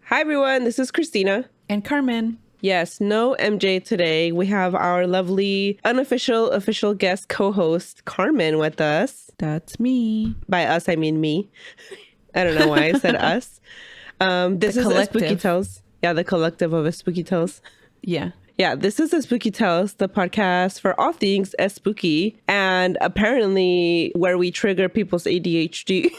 Hi everyone, this is Cristina. And Carmen. Yes, no MJ today. We have our lovely unofficial official guest co-host Carmen with us. That's me. By us, I mean me. I don't know why I said us. This is Espooky Tales. Yeah, the collective of Espooky Tales. Yeah. Yeah, this is Espooky Tales, the podcast for all things spooky, and apparently where we trigger people's ADHD.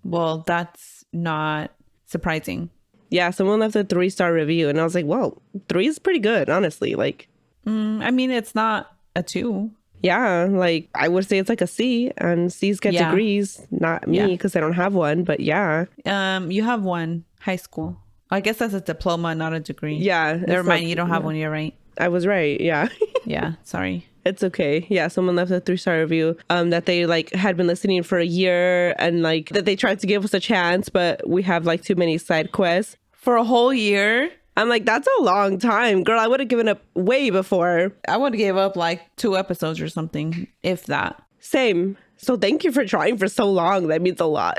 Well, that's not surprising. Yeah, someone left a 3-star review, and I was like, well, 3 is pretty good, honestly. Like, I mean, it's not a 2. Yeah, like, I would say it's like a C, and C's get degrees. Not me, because I don't have one, but yeah. You have one, high school. I guess that's a diploma, not a degree. Yeah. Never mind, you don't have one, you're right. I was right, yeah. Yeah, sorry. It's okay. Yeah, someone left a 3-star review that they like had been listening for a year, and like that they tried to give us a chance, but we have like too many side quests. For a whole year? I'm like, that's a long time. Girl, I would have given up way before. I would have gave up like 2 episodes or something, if that. Same. So thank you for trying for so long. That means a lot.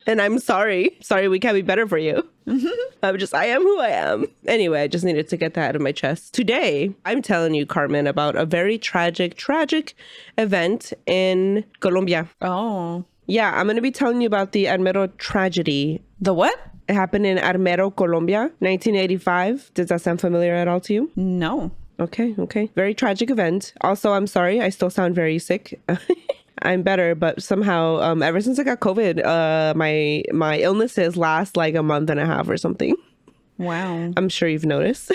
And I'm sorry. Sorry, we can't be better for you. I am who I am. Anyway, I just needed to get that out of my chest. Today, I'm telling you, Carmen, about a very tragic event in Colombia. Oh. Yeah, I'm going to be telling you about the Armero Tragedy. The what? It happened in Armero, Colombia, 1985. Does that sound familiar at all to you? No. Okay. Very tragic event. Also, I'm sorry. I still sound very sick. I'm better, but somehow, ever since I got COVID, my illnesses last like a month and a half or something. Wow. I'm sure you've noticed.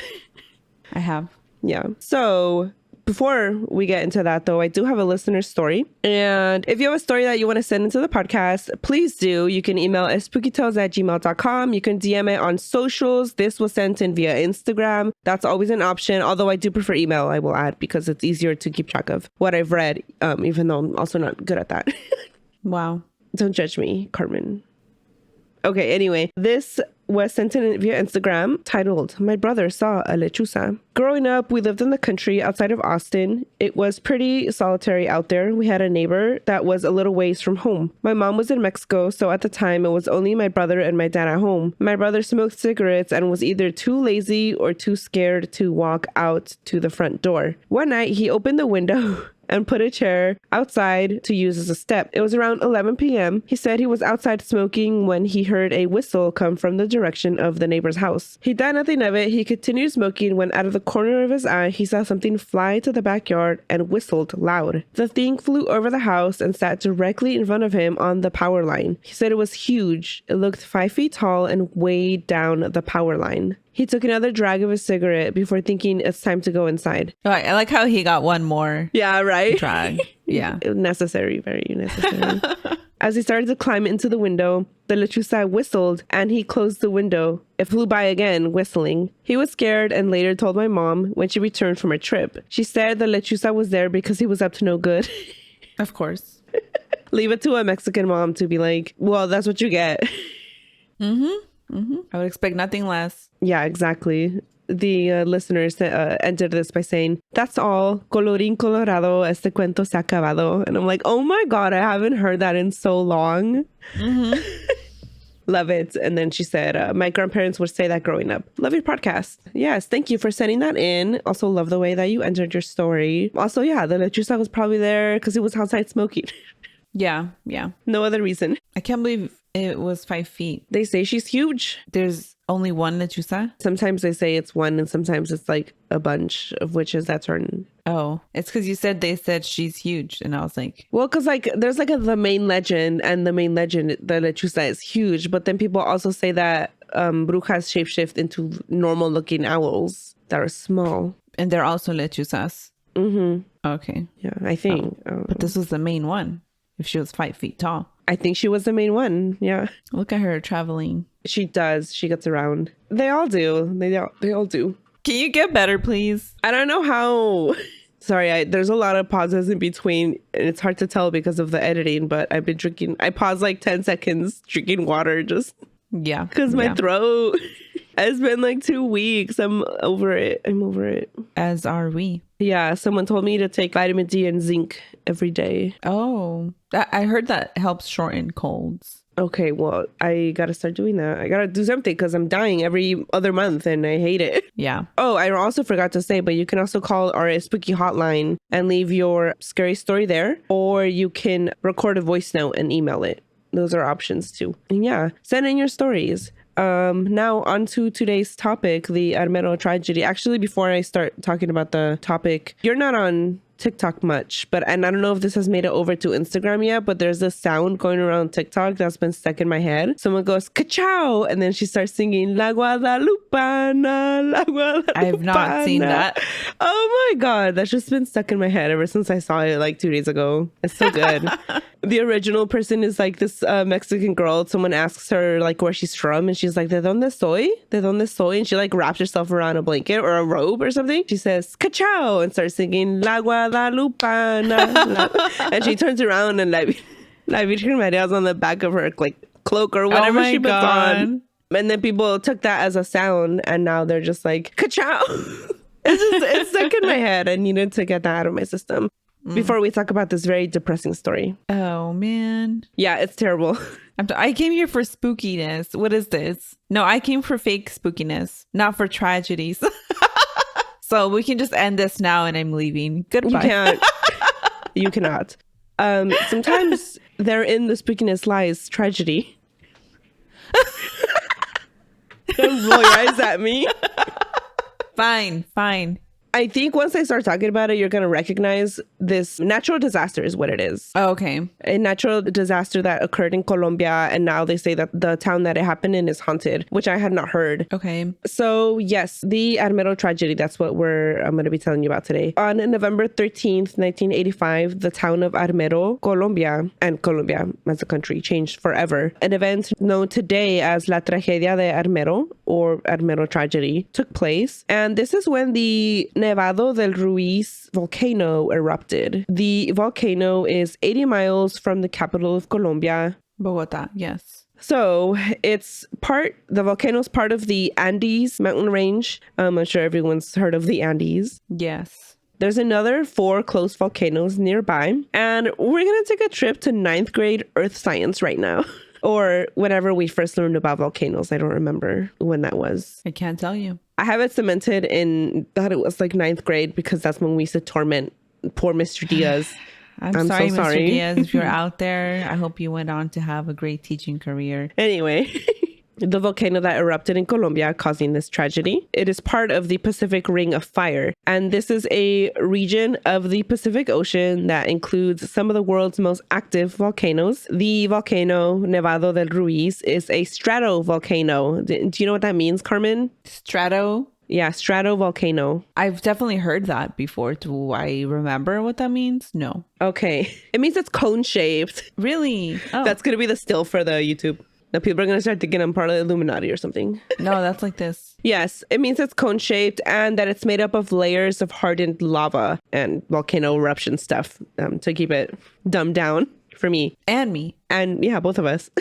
I have. Yeah. So before we get into that, though, I do have a listener story. And if you have a story that you want to send into the podcast, please do. You can email spookytales@gmail.com. You can DM it on socials. This was sent in via Instagram. That's always an option. Although I do prefer email, I will add, because it's easier to keep track of what I've read, even though I'm also not good at that. Wow. Don't judge me, Carmen. Okay, anyway, this was sent in via Instagram titled, "My brother saw a lechuza." Growing up, we lived in the country outside of Austin. It was pretty solitary out there. We had a neighbor that was a little ways from home. My mom was in Mexico, so at the time, it was only my brother and my dad at home. My brother smoked cigarettes and was either too lazy or too scared to walk out to the front door. One night, he opened the window and put a chair outside to use as a step. It was around 11 p.m. He said he was outside smoking when he heard a whistle come from the direction of the neighbor's house. He thought nothing of it. He continued smoking when out of the corner of his eye, he saw something fly to the backyard and whistled loud. The thing flew over the house and sat directly in front of him on the power line. He said it was huge. It looked 5 feet tall and weighed down the power line. He took another drag of his cigarette before thinking it's time to go inside. Oh, I like how he got one more. Yeah, right? Drag. Yeah. Necessary, very necessary. As he started to climb into the window, the lechuza whistled and he closed the window. It flew by again, whistling. He was scared and later told my mom when she returned from her trip. She said the lechuza was there because he was up to no good. Of course. Leave it to a Mexican mom to be like, well, that's what you get. I would expect nothing less. Yeah, exactly. The listeners ended this by saying, "That's all. Colorín colorado, este cuento se ha acabado." And I'm like, oh my God, I haven't heard that in so long. Love it. And then she said, my grandparents would say that growing up. Love your podcast. Yes, thank you for sending that in. Also love the way that you entered your story. Also, yeah, the lechuza was probably there because he was outside smoking. Yeah. No other reason. I can't believe it was 5 feet. They say she's huge. There's only one lechuza? Sometimes they say it's one and sometimes it's like a bunch of witches that turn. Oh, it's because they said she's huge. And I was like... Well, because like there's like the main legend, and the main legend, the lechuza is huge. But then people also say that brujas shapeshift into normal looking owls that are small. And they're also lechuzas? Mm-hmm. Okay. Yeah, I think. But this was the main one. If she was 5 feet tall. I think she was the main one. Yeah. Look at her traveling. She does. She gets around. They all do. They all do. Can you get better, please? I don't know how. Sorry, there's a lot of pauses in between, and it's hard to tell because of the editing, but I've been drinking. I paused like 10 seconds drinking water just because my throat. It's been like 2 weeks. I'm over it. As are we. Yeah, someone told me to take vitamin D and zinc every day. Oh, I heard that helps shorten colds. Okay, well, I gotta start doing that. I gotta do something because I'm dying every other month and I hate it. Yeah. Oh, I also forgot to say, but you can also call our spooky hotline and leave your scary story there, or you can record a voice note and email it. Those are options too. And yeah, send in your stories. Now on to today's topic, the Armero Tragedy. Actually, before I start talking about the topic, you're not on TikTok much, and I don't know if this has made it over to Instagram yet, but there's this sound going around TikTok that's been stuck in my head. Someone goes, ka-chow, and then she starts singing La Guadalupana, La Guadalupana. I have not seen that. Oh my God, that's just been stuck in my head ever since I saw it like 2 days ago. It's so good. The original person is like this Mexican girl. Someone asks her like where she's from, and she's like, ¿De dónde soy? ¿De dónde soy? And she like wraps herself around a blanket or a robe or something. She says, ka-chow, and starts singing La Guadalupana. And she turns around and like La Virgen Maria's on the back of her like cloak or whatever she puts on. And then people took that as a sound, and now they're just like, ka-chow. It's stuck in my head. I needed to get that out of my system. Before we talk about this very depressing story. Oh, man. Yeah, it's terrible. I came here for spookiness. What is this? No, I came for fake spookiness, not for tragedies. So we can just end this now and I'm leaving. Goodbye. You can't. You cannot. Sometimes therein the spookiness lies tragedy. Don't roll your eyes at me. Fine. I think once I start talking about it, you're going to recognize this natural disaster is what it is. Oh, okay. A natural disaster that occurred in Colombia. And now they say that the town that it happened in is haunted, which I had not heard. Okay. So yes, the Armero Tragedy, that's what I'm going to be telling you about today. On November 13th, 1985, the town of Armero, Colombia as a country changed forever. An event known today as La Tragedia de Armero or Armero Tragedy took place. And this is when the Nevado del Ruiz Volcano erupted. The volcano is 80 miles from the capital of Colombia, Bogota, yes. So the volcano's part of the Andes mountain range. I'm sure everyone's heard of the Andes. Yes. There's another 4 close volcanoes nearby. And we're going to take a trip to 9th grade earth science right now. Or whenever we first learned about volcanoes. I don't remember when that was. I can't tell you. I have it cemented in that it was like 9th grade because that's when we used to torment poor Mr. Diaz. I'm sorry, Mr. Diaz. If you're out there, I hope you went on to have a great teaching career. Anyway, the volcano that erupted in Colombia causing this tragedy. It is part of the Pacific Ring of Fire. And this is a region of the Pacific Ocean that includes some of the world's most active volcanoes. The volcano Nevado del Ruiz is a stratovolcano. Do you know what that means, Carmen? Strato? Yeah, stratovolcano. I've definitely heard that before. Do I remember what that means? No. Okay. It means it's cone-shaped. Really? Oh. That's going to be the still for the YouTube. Now people are going to start thinking I'm part of the Illuminati or something. No, that's like this. Yes, it means it's cone-shaped and that it's made up of layers of hardened lava and volcano eruption stuff to keep it dumbed down for me. And me. And yeah, both of us.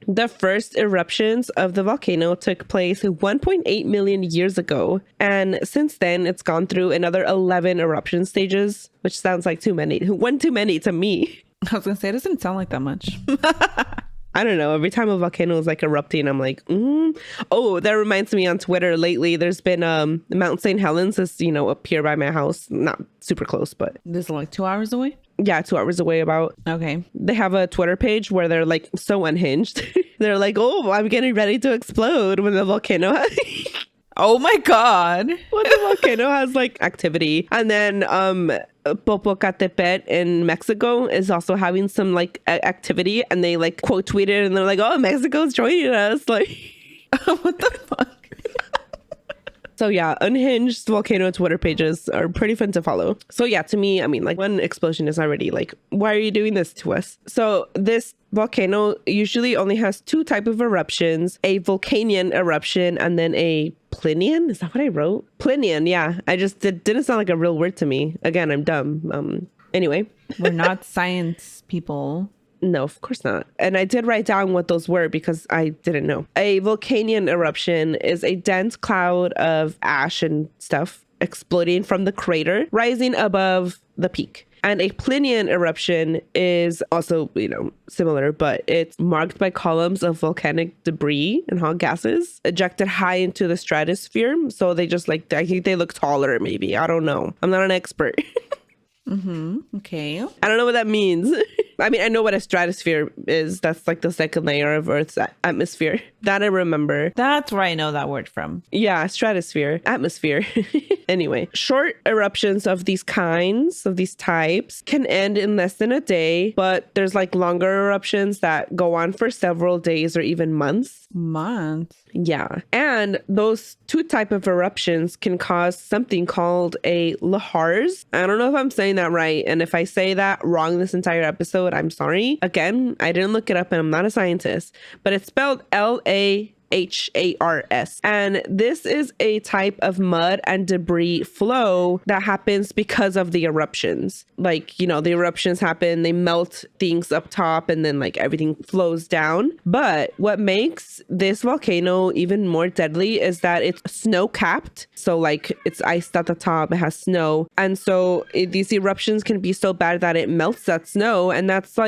The first eruptions of the volcano took place 1.8 million years ago. And since then, it's gone through another 11 eruption stages, which sounds like too many. One too many to me. I was going to say, it doesn't sound like that much. I don't know. Every time a volcano is like erupting, I'm like, Oh, that reminds me on Twitter lately, there's been Mount St. Helens is, up here by my house. Not super close, but. This is like 2 hours away? Yeah, 2 hours away about. Okay. They have a Twitter page where they're like so unhinged. They're like, oh, I'm getting ready to explode when the volcano Oh my God. When the volcano has like activity. And then Popocatépetl in Mexico is also having some like activity, and they like quote tweeted and they're like, oh, Mexico's joining us. Like, what the fuck? So yeah, unhinged volcano Twitter pages are pretty fun to follow. So yeah, to me, I mean, like one explosion is already like, why are you doing this to us? So this volcano usually only has 2 types of eruptions, a Vulcanian eruption and then a Plinian. Is that what I wrote? Plinian, yeah. It didn't sound like a real word to me. Again, I'm dumb. Anyway. We're not science people. No, of course not. And I did write down what those were because I didn't know. A Vulcanian eruption is a dense cloud of ash and stuff. exploding from the crater, rising above the peak. And a Plinian eruption is also, similar, but it's marked by columns of volcanic debris and hot gases ejected high into the stratosphere. So they just I think they look taller, maybe. I don't know. I'm not an expert. Okay. I don't know what that means. I mean, I know what a stratosphere is. That's like the second layer of Earth's atmosphere. That I remember. That's where I know that word from. Yeah, stratosphere, atmosphere. Anyway, short eruptions of these kinds, of these types, can end in less than a day, but there's like longer eruptions that go on for several days or even months. Months? Yeah. And those two type of eruptions can cause something called a lahars. I don't know if I'm saying that right. And if I say that wrong this entire episode, I'm sorry. Again, I didn't look it up and I'm not a scientist, but it's spelled LAHARS. And this is a type of mud and debris flow that happens because of the eruptions. The eruptions happen, they melt things up top, and then everything flows down. But what makes this volcano even more deadly is that it's snow capped. So it's iced at the top, it has snow. And so these eruptions can be so bad that it melts that snow, and that's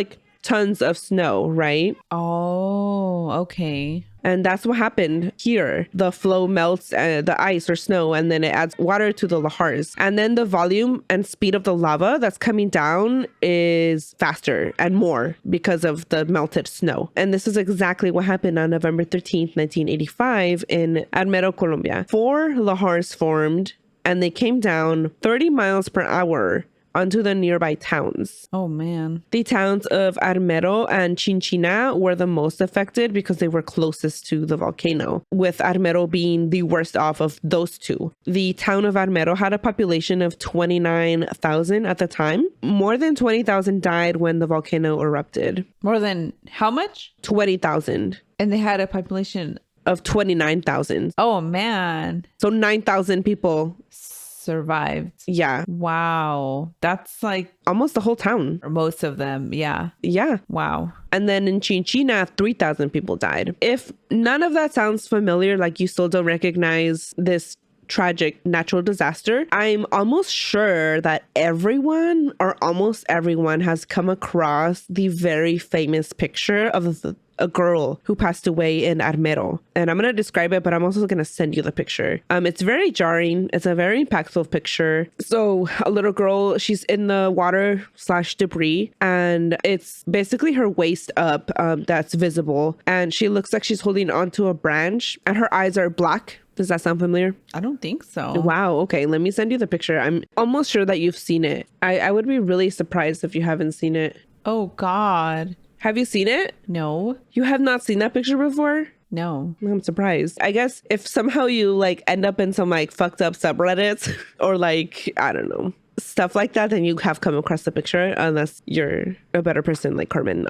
tons of snow, right? Oh, okay. And that's what happened here. The flow melts the ice or snow, and then it adds water to the lahars. And then the volume and speed of the lava that's coming down is faster and more because of the melted snow. And this is exactly what happened on November 13th, 1985 in Armero, Colombia. 4 lahars formed, and they came down 30 miles per hour onto the nearby towns. Oh, man. The towns of Armero and Chinchina were the most affected because they were closest to the volcano, with Armero being the worst off of those two. The town of Armero had a population of 29,000 at the time. More than 20,000 died when the volcano erupted. More than how much? 20,000. And they had a population of 29,000. Oh, man. So 9,000 people survived. Yeah. Wow. That's almost the whole town. Or most of them. Yeah. Yeah. Wow. And then in Chinchina, 3,000 people died. If none of that sounds familiar, you still don't recognize this tragic natural disaster, I'm almost sure that everyone or almost everyone has come across the very famous picture of a girl who passed away in Armero. And I'm going to describe it, but I'm also going to send you the picture. It's very jarring. It's a very impactful picture. So a little girl, she's in the water/debris, and it's basically her waist up that's visible. And she looks like she's holding onto a branch, and her eyes are black. Does that sound familiar? I don't think so. Wow. Okay. Let me send you the picture. I'm almost sure that you've seen it. I would be really surprised if you haven't seen it. Oh, God. Have you seen it? No. You have not seen that picture before? No. I'm surprised. I guess if somehow you end up in some fucked up subreddits or I don't know, stuff like that, then you have come across the picture, unless you're a better person like Carmen.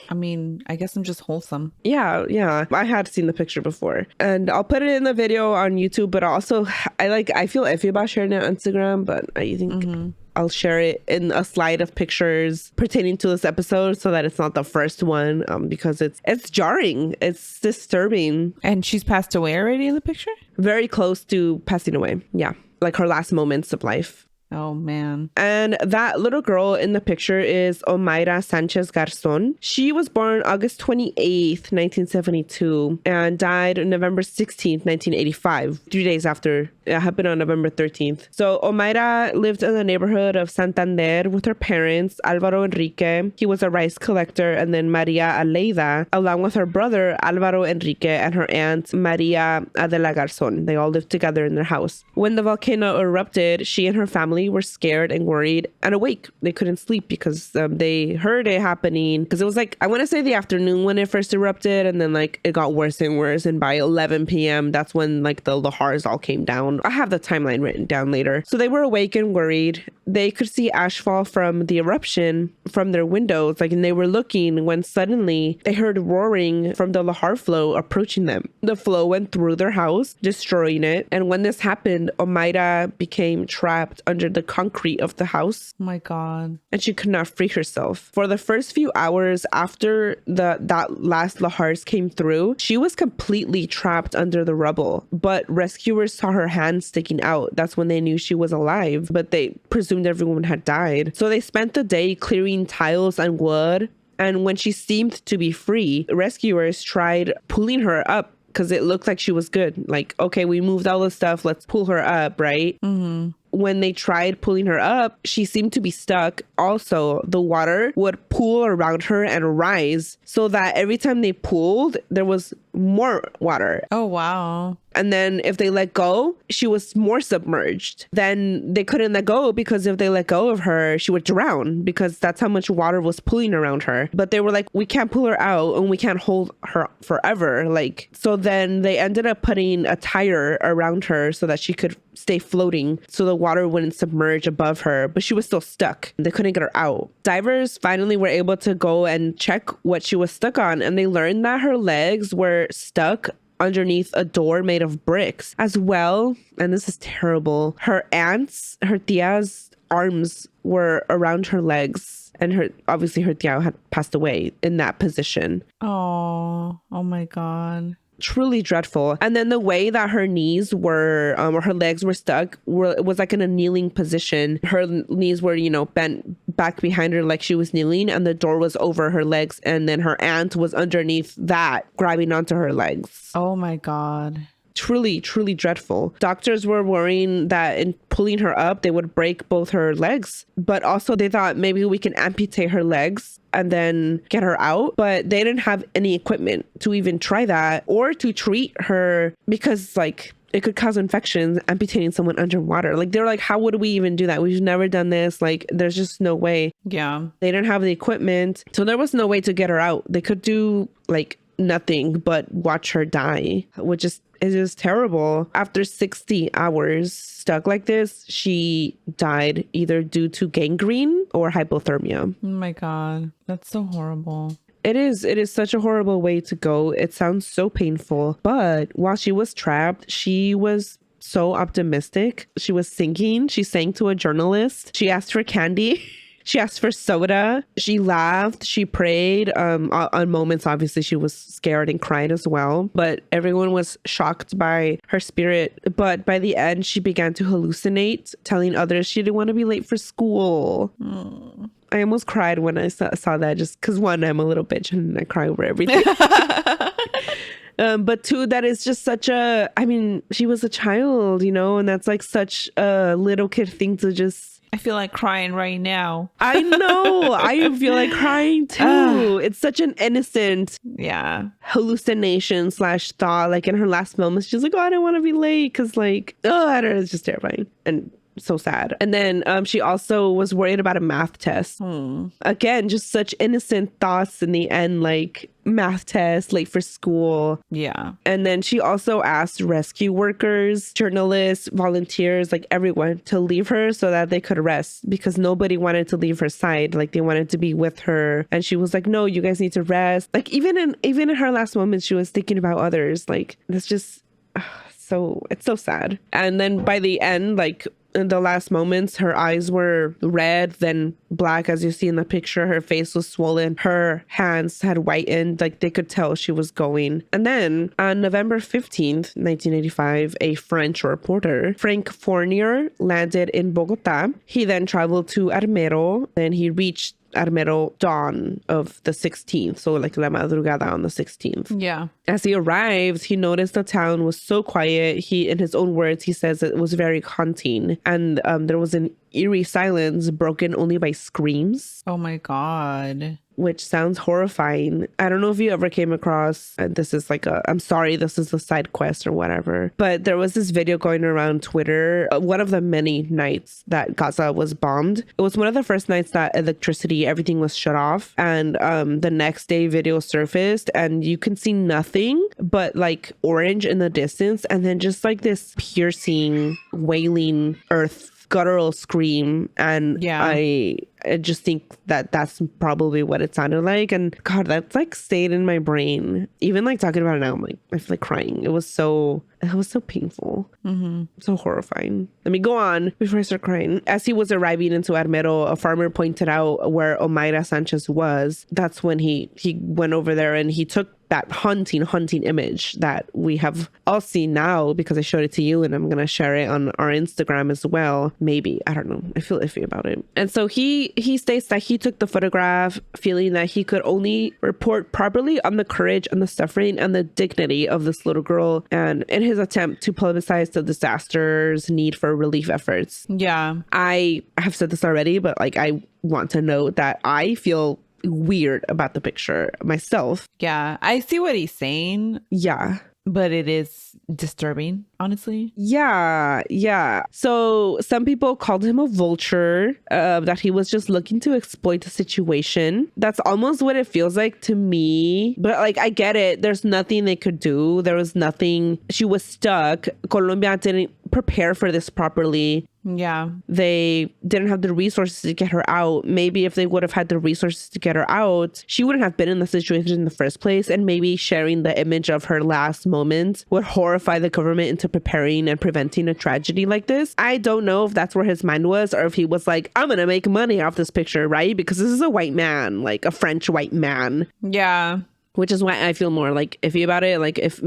I mean, I guess I'm just wholesome. Yeah. I had seen the picture before, and I'll put it in the video on YouTube, but also I feel iffy about sharing it on Instagram, but I think I'll share it in a slide of pictures pertaining to this episode so that it's not the first one, because it's jarring. It's disturbing. And she's passed away already in the picture? Very close to passing away. Yeah. Her last moments of life. Oh, man. And that little girl in the picture is Omayra Sanchez Garzon. She was born August 28th, 1972, and died November 16th, 1985, 3 days after. It happened on November 13th. So Omayra lived in the neighborhood of Santander with her parents, Alvaro Enrique. He was a rice collector, and then Maria Aleida, along with her brother, Alvaro Enrique, and her aunt, Maria Adela Garzon. They all lived together in their house. When the volcano erupted, she and her family were scared and worried and awake. They couldn't sleep because they heard it happening, because it was I want to say the afternoon when it first erupted, and then it got worse and worse, and by 11 p.m. that's when the lahars all came down. I have the timeline written down later. So they were awake and worried. They could see ash fall from the eruption from their windows, and they were looking when suddenly they heard roaring from the lahar flow approaching them. The flow went through their house, destroying it. And when this happened, Omayra became trapped under the concrete of the house. Oh my God. And she could not free herself. For the first few hours after that last lahars came through, she was completely trapped under the rubble. But rescuers saw her hand hand sticking out. That's when they knew she was alive, but they presumed everyone had died. So they spent the day clearing tiles and wood. And when she seemed to be free, rescuers tried pulling her up because it looked like she was good. Like, okay, we moved all the stuff. Let's pull her up, right? Mm-hmm. When they tried pulling her up, she seemed to be stuck. Also, the water would pool around her and rise so that every time they pulled, there was more water. Oh, wow. And then if they let go, she was more submerged. Then they couldn't let go because if they let go of her, she would drown because that's how much water was pulling around her. But they were like, we can't pull her out and we can't hold her forever. Like, so then they ended up putting a tire around her so that she could stay floating so the water wouldn't submerge above her, but she was still stuck. They couldn't get her out. Divers finally were able to go and check what she was stuck on, and they learned that her legs were stuck underneath a door made of bricks as well. And this is terrible. Her tia's arms were around her legs, and obviously her tia had passed away in that position. Oh my God. Truly dreadful. And then the way that her knees were, or her legs were stuck, was like in a kneeling position. Her knees were, bent back behind her like she was kneeling, and the door was over her legs, and then her aunt was underneath that, grabbing onto her legs. Oh my God. Truly, truly dreadful. Doctors were worrying that in pulling her up, they would break both her legs. But also they thought maybe we can amputate her legs and then get her out. But they didn't have any equipment to even try that or to treat her because it could cause infections, amputating someone underwater. Like, they're like, how would we even do that? We've never done this. Like, there's just no way. Yeah. They didn't have the equipment. So there was no way to get her out. They could do nothing but watch her die, which is just terrible. After 60 hours stuck like this, she died either due to gangrene or hypothermia. Oh my God. That's so horrible. It is such a horrible way to go. It sounds so painful. But while she was trapped, she was so optimistic. She was singing. She sang to a journalist. She asked for candy. She asked for soda. She laughed. She prayed. On moments, obviously, she was scared and cried as well. But everyone was shocked by her spirit. But by the end, she began to hallucinate, telling others she didn't want to be late for school. I almost cried when I saw that, just because, one, I'm a little bitch and I cry over everything. But two, that is just she was a child, and that's like such a little kid thing to just... I feel like crying right now. I know. I feel like crying too. It's such an innocent hallucination / thought. Like, in her last moments, she's like, oh, I don't want to be late because I don't know. It's just terrifying and so sad. And then she also was worried about a math test. Again, just such innocent thoughts in the end, like math test, late for school. Yeah. And then she also asked rescue workers, journalists, volunteers, like everyone, to leave her so that they could rest, because nobody wanted to leave her side. Like, they wanted to be with her. And she was like, no, you guys need to rest. Like, even in her last moments, she was thinking about others. Like, it's just it's so sad. And then by the end, in the last moments, her eyes were red, then black, as you see in the picture. Her face was swollen. Her hands had whitened. Like, they could tell she was going. And then on November 15th, 1985, a French reporter, Frank Fournier, landed in Bogota. He then traveled to Armero. Then he reached Armero dawn of the 16th, so like la madrugada on the 16th. Yeah. As he arrived, he noticed the town was so quiet. In his own words, he says it was very haunting, and there was an eerie silence broken only by screams. Oh my God. Which sounds horrifying. I don't know if you ever came across, this is I'm sorry, this is a side quest or whatever, but there was this video going around Twitter, one of the many nights that Gaza was bombed. It was one of the first nights that everything was shut off, and the next day video surfaced, and you can see nothing but orange in the distance, and then just this piercing, wailing guttural scream. And I just think that that's probably what it sounded like. And God, that's stayed in my brain. Even talking about it now, I feel like crying. It was so painful. So horrifying. Let me go on before I start crying. As he was arriving into Armero, a farmer pointed out where Omayra Sanchez was. That's when he went over there, and he took that haunting image that we have all seen now, because I showed it to you and I'm going to share it on our Instagram as well. Maybe, I don't know. I feel iffy about it. And so he states that he took the photograph feeling that he could only report properly on the courage and the suffering and the dignity of this little girl, and in his attempt to publicize the disaster's need for relief efforts. Yeah. I have said this already, but like, I want to note that I feel weird about the picture myself. Yeah, I see what he's saying. Yeah. But it is disturbing, honestly. Yeah. So some people called him a vulture, that he was just looking to exploit the situation. That's almost what it feels like to me. But like, I get it. There's nothing they could do. There was nothing. She was stuck. Colombia didn't prepare for this properly. Yeah. They didn't have the resources to get her out. Maybe if they would have had the resources to get her out, she wouldn't have been in the situation in the first place. And maybe sharing the image of her last moments would horrify the government into preparing and preventing a tragedy like this. I don't know if that's where his mind was, or if he was like, I'm going to make money off this picture, right? Because this is a white man, like a French white man. Yeah. Which is why I feel more like iffy about it. Like, if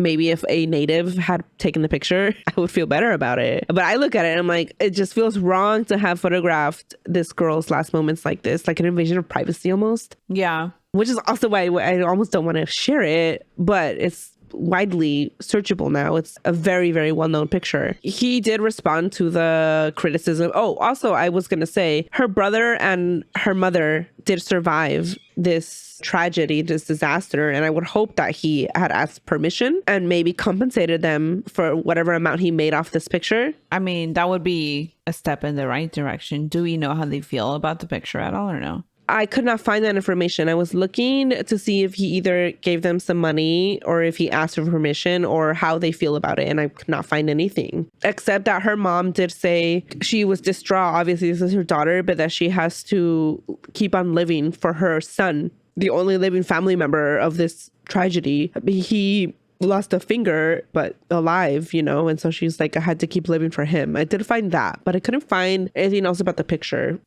a native had taken the picture, I would feel better about it. But I look at it and I'm like, it just feels wrong to have photographed this girl's last moments like this, like an invasion of privacy almost. Yeah. Which is also why I almost don't want to share it, but it's widely searchable now. It's a very, very well-known picture. He did respond to the criticism. Oh, also, I was going to say, her brother and her mother did survive this tragedy, this disaster, and I would hope that he had asked permission and maybe compensated them for whatever amount he made off this picture. I mean, that would be a step in the right direction. Do we know how they feel about the picture at all or no? I could not find that information. I was looking to see if he either gave them some money or if he asked for permission or how they feel about it. And I could not find anything, except that her mom did say she was distraught. Obviously, this is her daughter, but that she has to keep on living for her son, the only living family member of this tragedy. He lost a finger, but alive, you know? And so she's like, I had to keep living for him. I did find that, but I couldn't find anything else about the picture,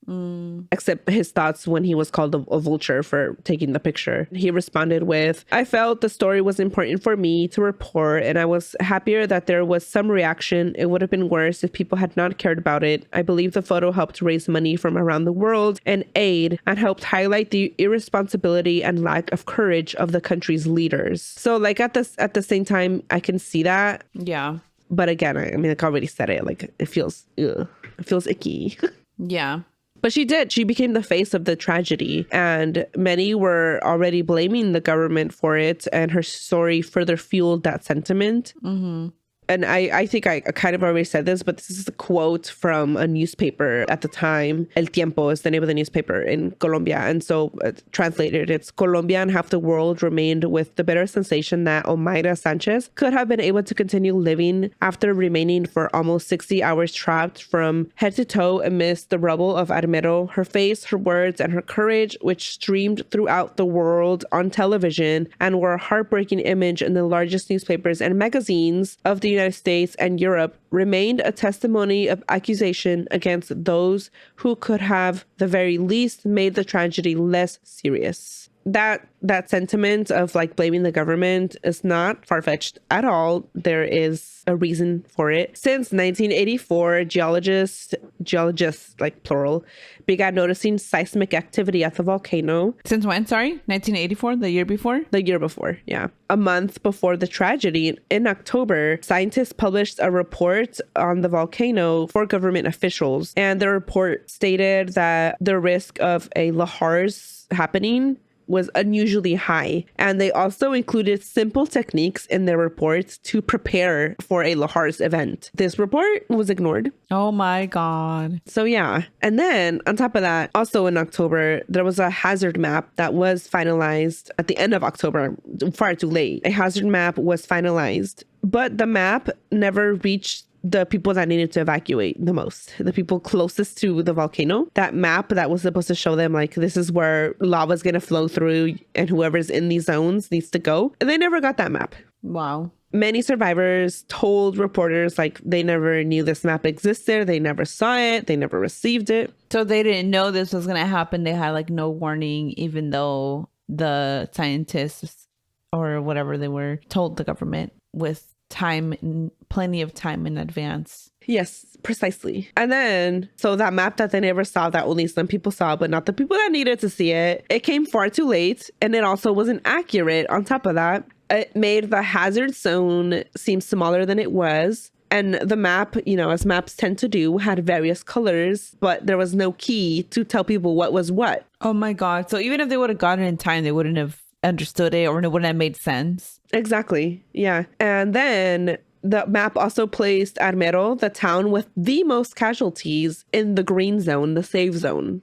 except his thoughts when he was called a vulture for taking the picture. He responded with, I felt the story was important for me to report, and I was happier that there was some reaction. It would have been worse if people had not cared about it. I believe the photo helped raise money from around the world and aid, and helped highlight the irresponsibility and lack of courage of the country's leaders. So like at the same time, I can see that. Yeah. But again, I mean, like I already said it, like it feels icky. Yeah. But she did. She became the face of the tragedy, and many were already blaming the government for it, and her story further fueled that sentiment. Mm-hmm. And I think I kind of already said this, but this is a quote from a newspaper at the time. El Tiempo is the name of the newspaper in Colombia. And so translated, it's Colombia and half the world remained with the bitter sensation that Omayra Sanchez could have been able to continue living after remaining for almost 60 hours trapped from head to toe amidst the rubble of Armero. Her face, her words, and her courage, which streamed throughout the world on television and were a heartbreaking image in the largest newspapers and magazines of the United States and Europe, remained a testimony of accusation against those who could have, the very least, made the tragedy less serious. That sentiment of like blaming the government is not far-fetched at all. There is a reason for it. Since 1984, geologists, like plural, began noticing seismic activity at the volcano. Since when? Sorry? 1984? The year before? The year before, yeah. A month before the tragedy, in October, scientists published a report on the volcano for government officials. And the report stated that the risk of a lahars happening was unusually high. And they also included simple techniques in their reports to prepare for a lahars event. This report was ignored. Oh my God. So yeah. And then on top of that, also in October, there was a hazard map that was finalized at the end of October, far too late. A hazard map was finalized, but the map never reached the people that needed to evacuate the most, the people closest to the volcano. That map that was supposed to show them like, this is where lava is going to flow through and whoever's in these zones needs to go. And they never got that map. Wow. Many survivors told reporters like they never knew this map existed. They never saw it. They never received it. So they didn't know this was going to happen. They had like no warning, even though the scientists or whatever they were told the government with plenty of time in advance. Yes, precisely. And then, so that map that they never saw, that only some people saw, but not the people that needed to see it, it came far too late. And it also wasn't accurate on top of that. It made the hazard zone seem smaller than it was. And the map, you know, as maps tend to do, had various colors, but there was no key to tell people what was what. Oh my God. So even if they would have gotten it in time, they wouldn't have understood it, or it wouldn't have made sense. Exactly. Yeah. And then the map also placed Armero, the town with the most casualties, in the green zone, the safe zone.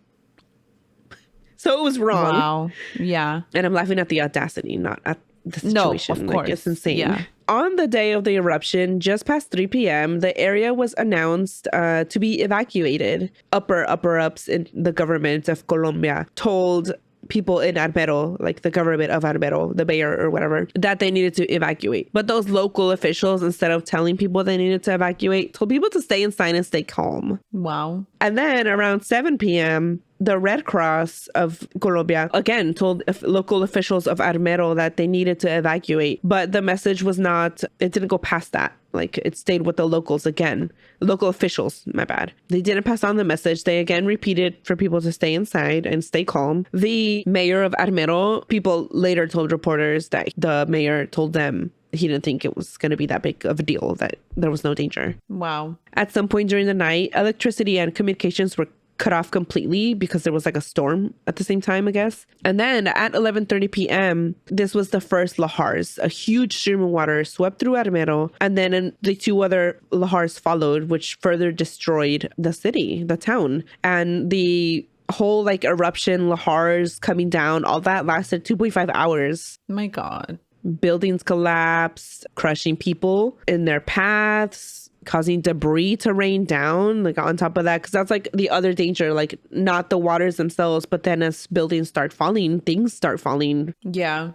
So it was wrong. Wow. Yeah. And I'm laughing at the audacity, not at the situation. No, of course. Like, it's insane. Yeah. On the day of the eruption, just past 3 p.m., the area was announced to be evacuated. Upper-ups in the government of Colombia told people in Armero, like the government of Armero, the mayor or whatever, that they needed to evacuate. But those local officials, instead of telling people they needed to evacuate, told people to stay inside and stay calm. Wow. And then around 7 p.m., the Red Cross of Colombia, again, told local officials of Armero that they needed to evacuate. But the message was not, it didn't go past that. Like, it stayed with the locals again. Local officials, my bad. They didn't pass on the message. They again repeated for people to stay inside and stay calm. The mayor of Armero, people later told reporters that the mayor told them he didn't think it was going to be that big of a deal, that there was no danger. Wow. At some point during the night, electricity and communications were cut off completely because there was like a storm at the same time, I guess. And then at 11:30 p.m., this was the first lahars. A huge stream of water swept through Armero, and then the 2 other lahars followed, which further destroyed the city, the town. And the whole like eruption, lahars coming down, all that lasted 2.5 hours. My God. Buildings collapsed, crushing people in their paths, causing debris to rain down, like on top of that, because that's like the other danger, like not the waters themselves, but then as buildings start falling, things start falling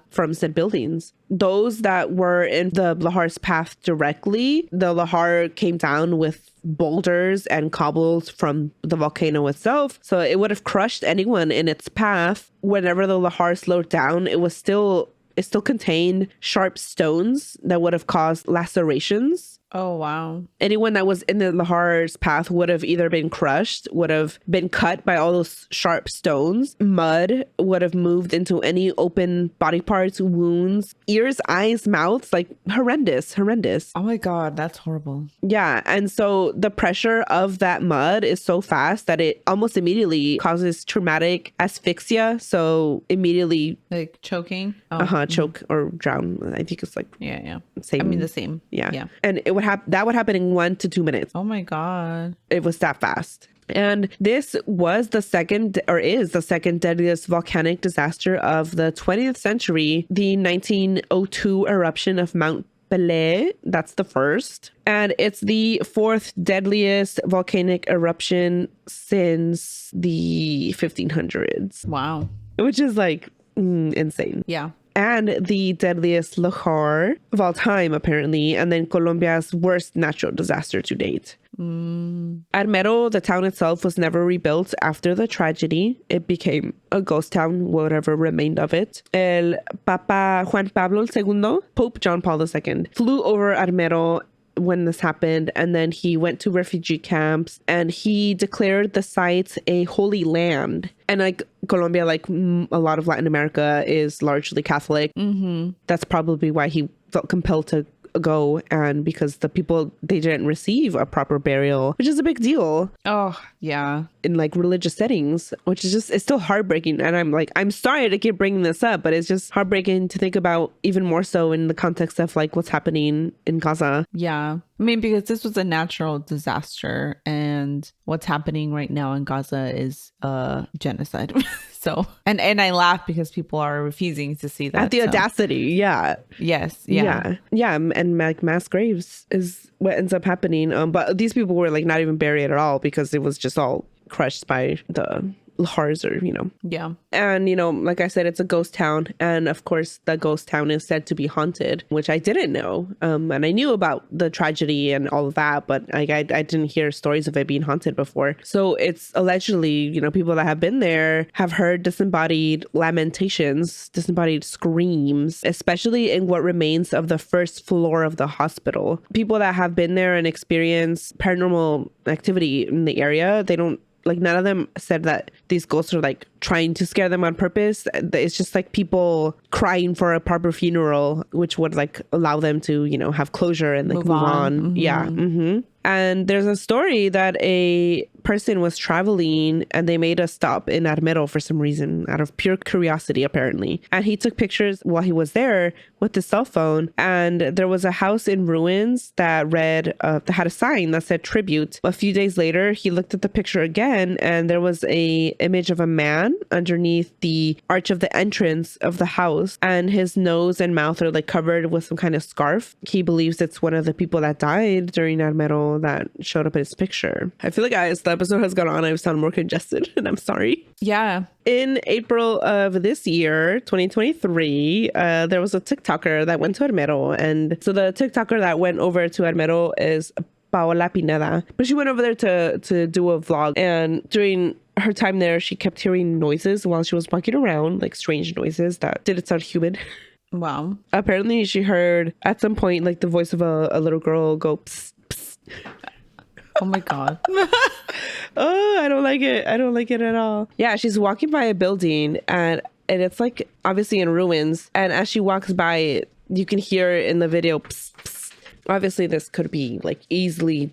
from said buildings. Those that were in the lahar's path directly, the lahar came down with boulders and cobbles from the volcano itself, so it would have crushed anyone in its path. Whenever the lahar slowed down, it still contained sharp stones that would have caused lacerations. Oh, wow. Anyone that was in the lahar's path would have either been crushed, would have been cut by all those sharp stones. Mud would have moved into any open body parts, wounds, ears, eyes, mouths, like horrendous. Oh my God, that's horrible. Yeah. And so the pressure of that mud is so fast that it almost immediately causes traumatic asphyxia. So immediately like choking. Oh. Choke or drown. I think it's like same. I mean the same. Yeah. And it would that would happen in 1 to 2 minutes. Oh my God. It was that fast. And this was the second deadliest volcanic disaster of the 20th century. The 1902 eruption of Mount Pelée, that's the first. And it's the 4th deadliest volcanic eruption since the 1500s. Wow. Which is like insane. Yeah. And the deadliest lahar of all time, apparently, and then Colombia's worst natural disaster to date. Armero, the town itself, was never rebuilt after the tragedy. It became a ghost town, whatever remained of it. El Papa Juan Pablo II, Pope John Paul II, flew over Armero when this happened, and then he went to refugee camps and he declared the site a holy land. And like Colombia, like a lot of Latin America, is largely Catholic. That's probably why he felt compelled to go, and because the people, they didn't receive a proper burial, which is a big deal. Oh yeah. In like religious settings, which is just, it's still heartbreaking. And I'm sorry to keep bringing this up, but it's just heartbreaking to think about, even more so in the context of like what's happening in Gaza. Yeah. I mean, because this was a natural disaster, and what's happening right now in Gaza is genocide. So, and I laugh because people are refusing to see that. At the audacity, yeah. Yes, yeah. And like mass graves is what ends up happening. But these people were like not even buried at all because it was just all crushed by the horrors or, Yeah. And, like I said, it's a ghost town. And of course, the ghost town is said to be haunted, which I didn't know. And I knew about the tragedy and all of that, but I didn't hear stories of it being haunted before. So it's allegedly, people that have been there have heard disembodied lamentations, disembodied screams, especially in what remains of the first floor of the hospital. People that have been there and experienced paranormal activity in the area, they don't, like, none of them said that these ghosts are like trying to scare them on purpose. It's just like people crying for a proper funeral, which would like allow them to, have closure and like move on. Mm-hmm. Yeah. Mm-hmm. And there's a story that a person was traveling and they made a stop in Armero for some reason, out of pure curiosity, apparently. And he took pictures while he was there with his cell phone. And there was a house in ruins that read, that had a sign that said tribute. A few days later, he looked at the picture again and there was a image of a man underneath the arch of the entrance of the house. And his nose and mouth are like covered with some kind of scarf. He believes it's one of the people that died during Armero that showed up in his picture. I feel like, guys, the episode has gone on. I sound more congested and I'm sorry. Yeah. In April of this year, 2023, there was a TikToker that went to Armero. And so the TikToker that went over to Armero is Paola Pineda. But she went over there to do a vlog. And during her time there, she kept hearing noises while she was walking around, like strange noises that didn't sound human. Wow. Apparently, she heard at some point like the voice of a little girl go psst. Oh my God. Oh, I don't like it. I don't like it at all. Yeah, she's walking by a building and it's like obviously in ruins. And as she walks by it, you can hear in the video, psst, psst. Obviously this could be like easily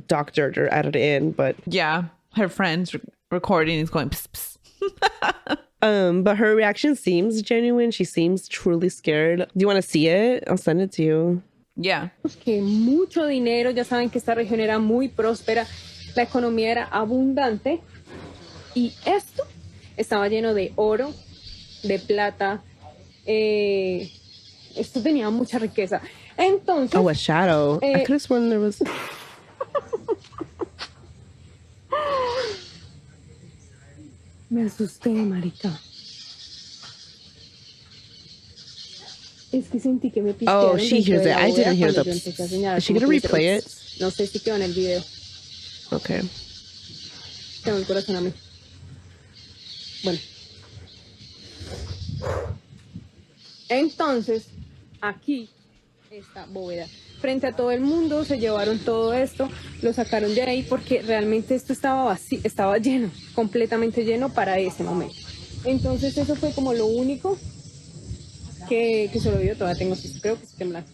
doctored or added in, but yeah, her friend's recording is going psst, psst. But her reaction seems genuine. She seems truly scared. Do you want to see it? I'll send it to you. Yeah. Que mucho dinero, ya saben que esta región era muy próspera, la economía era abundante y esto estaba lleno de oro, de plata, esto tenía mucha riqueza. Entonces, oh, a shadow. I could have sworn there was. Me asusté, marica. Es que sentí que me pistearon. Oh, she hears it. I didn't hear the. Is she gonna replay it? No sé si quedó en el video. Okay. Tengo el corazón a mí. Bueno. Entonces, aquí, esta bóveda. Frente a todo el mundo, se llevaron todo esto, lo sacaron de ahí porque realmente esto estaba vacío, estaba lleno, completamente lleno para ese momento. Entonces, eso fue como lo único que solo vio. Todavía tengo, creo que estoy temblando.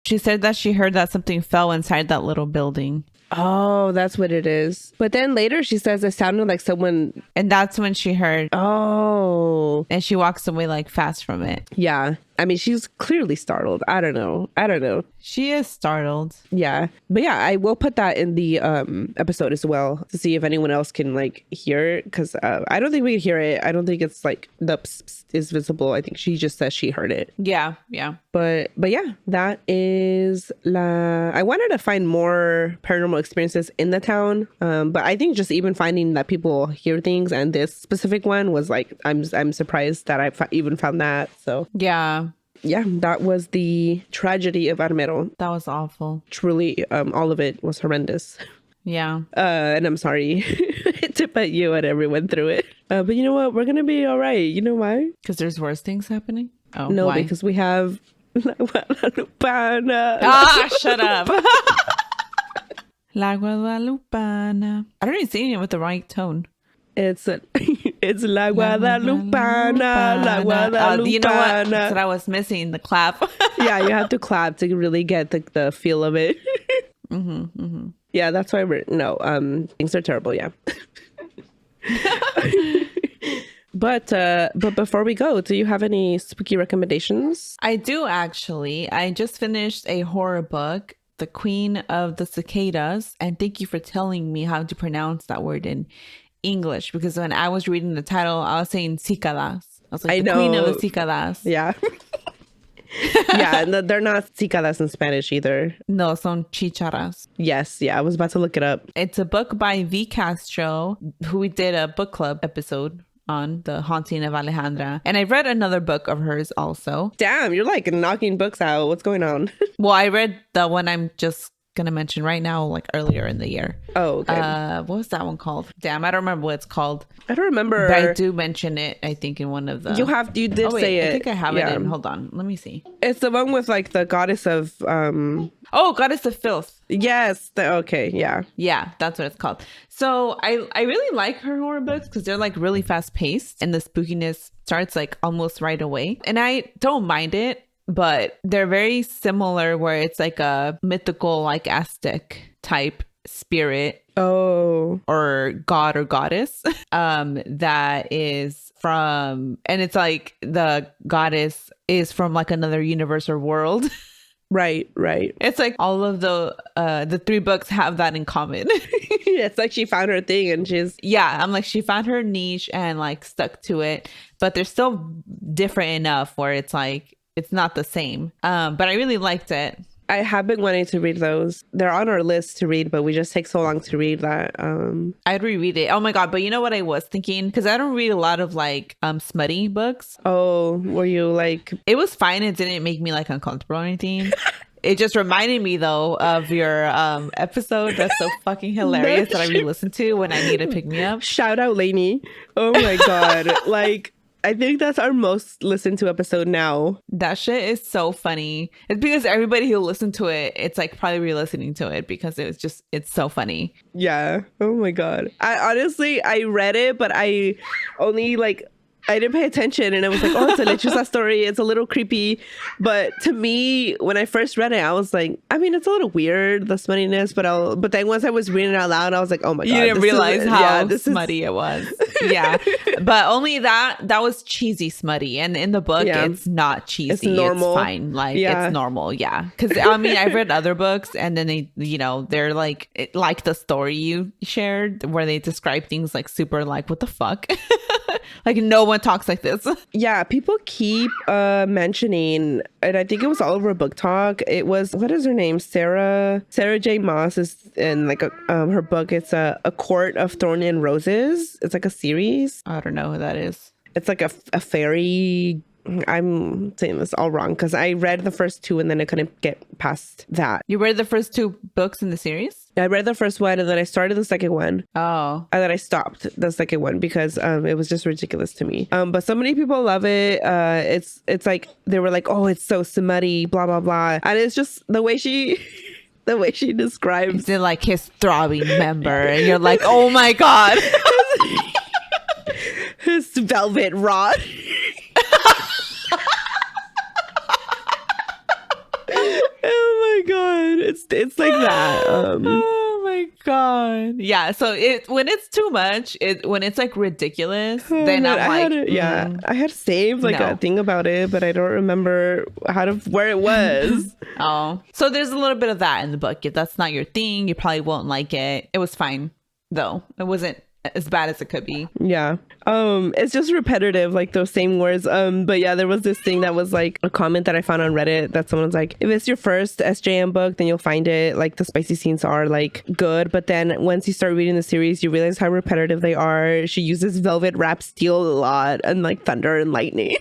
She said that she heard that something fell inside that little building. Oh, that's what it is. But then later she says it sounded like someone. And that's when she heard. Oh. And she walks away like fast from it. Yeah. I mean, she's clearly startled. I don't know. She is startled. Yeah. But yeah, I will put that in the episode as well to see if anyone else can like hear it. Because I don't think we can hear it. I don't think it's like the psst, psst is visible. I think she just says she heard it. Yeah. Yeah. But yeah, that is I wanted to find more paranormal experiences in the town. But I think just even finding that people hear things and this specific one was like, I'm surprised that I even found that. So yeah. Yeah, that was the tragedy of Armero. That was awful. Truly, all of it was horrendous. Yeah. And I'm sorry to put you and everyone through it. But you know what? We're going to be all right. You know why? Because there's worse things happening? Oh, no, why? Because we have La Guadalupana. Ah, shut up. La Guadalupana. I don't even say it with the right tone. It's La Guadalupana, La Guadalupana. You know what? That's what I was missing, the clap. Yeah, you have to clap to really get the feel of it. Yeah, that's why things are terrible, yeah. But before we go, do you have any spooky recommendations? I do, actually. I just finished a horror book, The Queen of the Cicadas, and thank you for telling me how to pronounce that word in English, because when I was reading the title, I was saying cicadas. I was like, the Queen of the Cicadas. Yeah. Yeah, and they're not cicadas in Spanish either. No, son chicharas. Yes, yeah, I was about to look it up. It's a book by V. Castro, who we did a book club episode on, The Haunting of Alejandra. And I read another book of hers also. Damn, you're like knocking books out. What's going on? Well, I read the one I'm just gonna mention right now, like earlier in the year. Oh, okay. What was that one called? Damn, I don't remember what it's called. I don't remember. But I do mention it, I think, in one of the... You did say it. I think I have it in. Hold on, let me see. It's the one with like the goddess of Oh, Goddess of Filth. Yes. Okay. Yeah. Yeah, that's what it's called. So I really like her horror books because they're like really fast paced and the spookiness starts like almost right away. And I don't mind it, but they're very similar where it's like a mythical, like Aztec type spirit Oh. or god or goddess that is from, and it's like the goddess is from like another universe or world. Right. It's like all of the three books have that in common. It's like she found her thing and I'm like, she found her niche and like stuck to it, but they're still different enough where it's like it's not the same. But I really liked it. I have been wanting to read those. They're on our list to read, but we just take so long to read that. I'd reread it. Oh my god! But you know what I was thinking? Because I don't read a lot of like smutty books. Oh, were you like? It was fine. It didn't make me like uncomfortable or anything. It just reminded me though of your episode that's so fucking hilarious that I re-listened to when I need to pick me up. Shout out Lainey. Oh my god! Like, I think that's our most listened to episode now. That shit is so funny. It's because everybody who listened to it, it's like probably re-listening to it because it's so funny. Yeah. Oh my god. I read it, but I only like I didn't pay attention, and I was like, oh, it's a lechuza story. It's a little creepy. But to me, when I first read it, I was like, I mean, it's a little weird, the smuttiness, but then once I was reading it out loud, I was like, oh my God. You didn't realize how smutty it was. Yeah. But only that was cheesy smutty. And in the book, it's not cheesy. It's normal. It's fine. Like, it's normal. Yeah. Because I mean, I've read other books and then they, they're like the story you shared where they describe things like super like, what the fuck? Like no one talks like this. Yeah, people keep mentioning, and I think it was all over Book Talk. It was, what is her name? Sarah J. Maas is in like her book. It's a Court of Thorn and Roses. It's like a series. I don't know who that is. It's like a fairy. I'm saying this all wrong because I read the first two and then I couldn't get past that. You read the first two books in the series? I read the first one and then I started the second one. Oh. And then I stopped the second one because it was just ridiculous to me. But so many people love it. It's like they were like, oh, it's so smutty, blah blah blah. And it's just the way she describes it, like his throbbing member, and you're like, oh my God. His velvet rod. Oh my God, it's like that. Oh my God, yeah. So when it's too much, when it's like ridiculous, then I'm like, I had saved like a thing about it, but I don't remember where it was. Oh, so there's a little bit of that in the book. If that's not your thing, you probably won't like it. It was fine though. It wasn't as bad as it could be. Yeah. It's just repetitive, like those same words. But yeah, there was this thing that was like a comment that I found on Reddit that someone's like, if it's your first SJM book, then you'll find it like the spicy scenes are like good. But then once you start reading the series, you realize how repetitive they are. She uses velvet wrapped steel a lot and like thunder and lightning.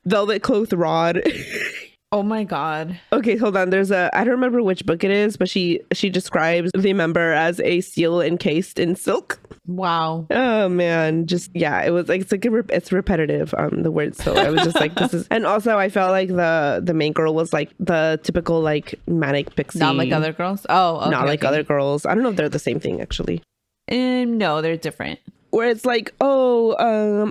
Velvet clothed rod. Oh my God. Okay, hold on. There's I don't remember which book it is, but she describes the member as a seal encased in silk. Wow. Oh man, it was like it's repetitive the words. So I was just like, this is, and also I felt like the main girl was like the typical like manic pixie. Not like other girls. Oh, okay, not like other girls. I don't know if they're the same thing actually. No, they're different. Where it's like, oh,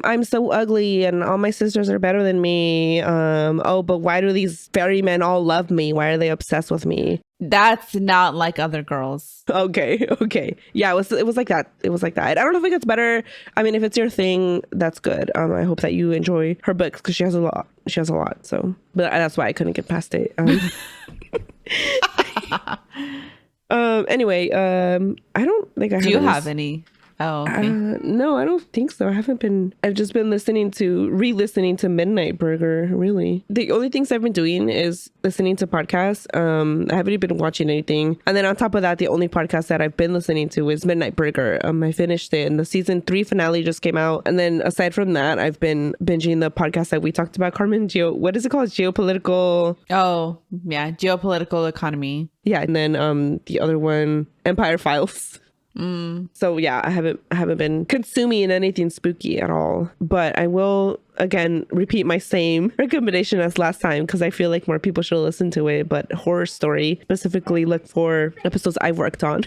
I'm so ugly and all my sisters are better than me. But why do these fairy men all love me? Why are they obsessed with me? That's not like other girls. Okay. Yeah, it was like that. It was like that. I don't know if it gets better. I mean, if it's your thing, that's good. I hope that you enjoy her books because she has a lot. So, but that's why I couldn't get past it. Anyway, I don't think I have. Do you have any? Oh, okay. No, I don't think so. I've just been re-listening to Midnight Burger, really. The only things I've been doing is listening to podcasts. I haven't even been watching anything. And then on top of that, the only podcast that I've been listening to is Midnight Burger. I finished it and the season 3 finale just came out. And then aside from that, I've been binging the podcast that we talked about, Carmen. What is it called? Geopolitical. Oh, yeah. Geopolitical economy. Yeah. And then the other one, Empire Files. So yeah, I haven't been consuming anything spooky at all, but I will again repeat my same recommendation as last time because I feel like more people should listen to it. But horror story, specifically look for episodes I've worked on.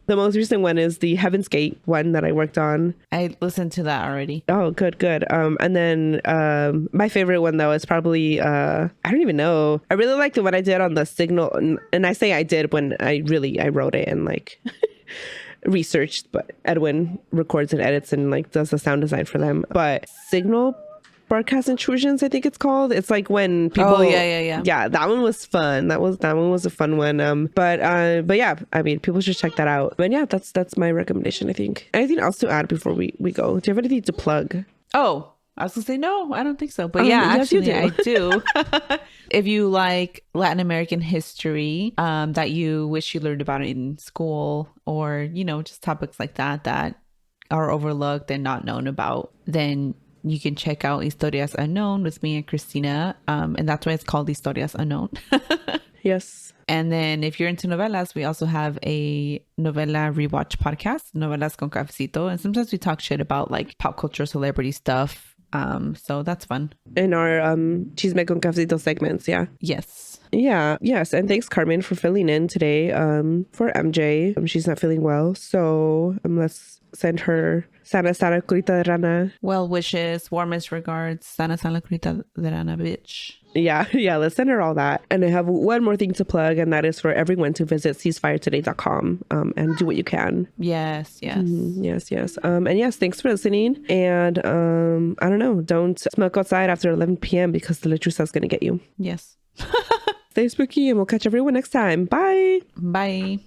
The most recent one is the Heaven's Gate one that I worked on. I listened to that already. Oh, good. And then my favorite one though is probably I don't even know. I really like the one I did on the Signal, and I say I did when I wrote it and like researched, but Edwin records and edits and like does the sound design for them. But Signal broadcast intrusions, I think it's called. It's like when people. Oh yeah. That one was fun. That one was a fun one. But yeah, I mean, people should check that out. But yeah, that's my recommendation. I think. Anything else to add before we go? Do you have anything to plug? Oh, I was gonna say no, I don't think so. But yeah, yes, actually, I do. If you like Latin American history, that you wish you learned about it in school, or just topics like that are overlooked and not known about, then you can check out Historias Unknown with me and Cristina, and that's why it's called Historias Unknown. Yes. And then if you're into novelas, we also have a novela rewatch podcast, Novelas con Cafecito, and sometimes we talk shit about like pop culture, celebrity stuff. So that's fun. In our Chisme con Cafecito segments, yeah. Yes. Yeah, yes. And thanks, Carmen, for filling in today for MJ. She's not feeling well, so let's send her Sana Curita de Rana. Well wishes, warmest regards, Sana Curita de Rana, bitch. Yeah, let's send her all that. And I have one more thing to plug, and that is for everyone to visit ceasefiretoday.com and do what you can. Yes. Yes. And yes, thanks for listening. And I don't know, don't smoke outside after 11 p.m. because the lechuza is going to get you. Yes. Stay spooky, and we'll catch everyone next time. Bye. Bye.